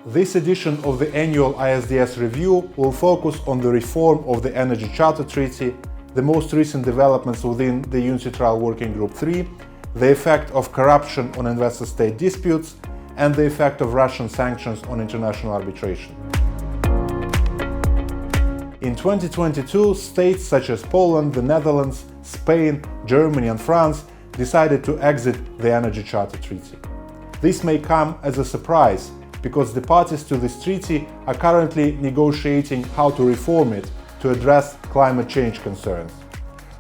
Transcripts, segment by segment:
This edition of the annual ISDS review will focus on the reform of the Energy Charter Treaty, the most recent developments within the UNCITRAL Working Group 3, the effect of corruption on investor-state disputes, and the effect of Russian sanctions on international arbitration. In 2022, states such as Poland, the Netherlands, Spain, Germany, and France decided to exit the Energy Charter Treaty. This may come as a surprise, because the parties to this treaty are currently negotiating how to reform it to address climate change concerns.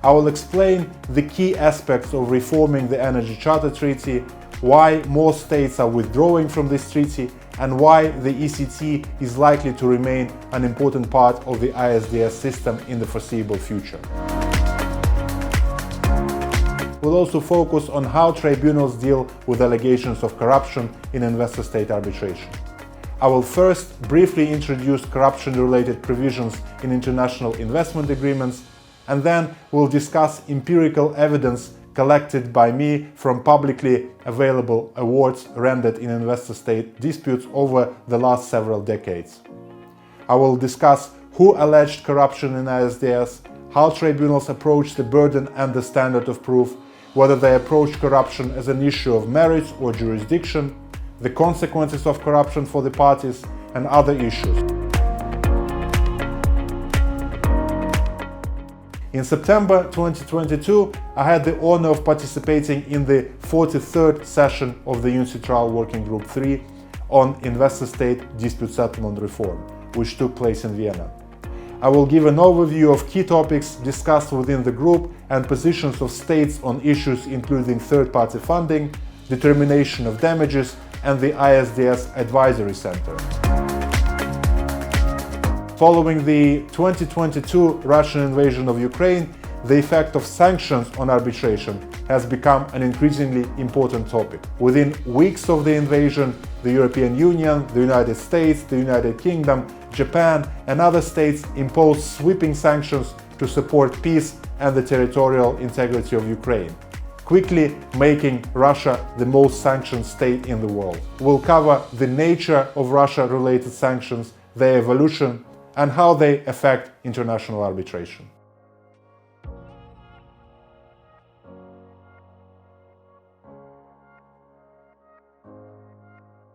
I will explain the key aspects of reforming the Energy Charter Treaty, why more states are withdrawing from this treaty, and why the ECT is likely to remain an important part of the ISDS system in the foreseeable future. We'll also focus on how tribunals deal with allegations of corruption in investor-state arbitration. I will first briefly introduce corruption-related provisions in international investment agreements, and then we'll discuss empirical evidence collected by me from publicly available awards rendered in investor-state disputes over the last several decades. I will discuss who alleged corruption in ISDS, how tribunals approach the burden and the standard of proof, whether they approach corruption as an issue of merits or jurisdiction, the consequences of corruption for the parties, and other issues. In September 2022, I had the honor of participating in the 43rd session of the UNCITRAL Working Group 3 on investor-state dispute settlement reform, which took place in Vienna. I will give an overview of key topics discussed within the group and positions of states on issues including third-party funding, determination of damages, and the ISDS Advisory Center. Following the 2022 Russian invasion of Ukraine, the effect of sanctions on arbitration has become an increasingly important topic. Within weeks of the invasion, the European Union, the United States, the United Kingdom, Japan, and other states imposed sweeping sanctions to support peace and the territorial integrity of Ukraine, quickly making Russia the most sanctioned state in the world. We'll cover the nature of Russia-related sanctions, their evolution, and how they affect international arbitration.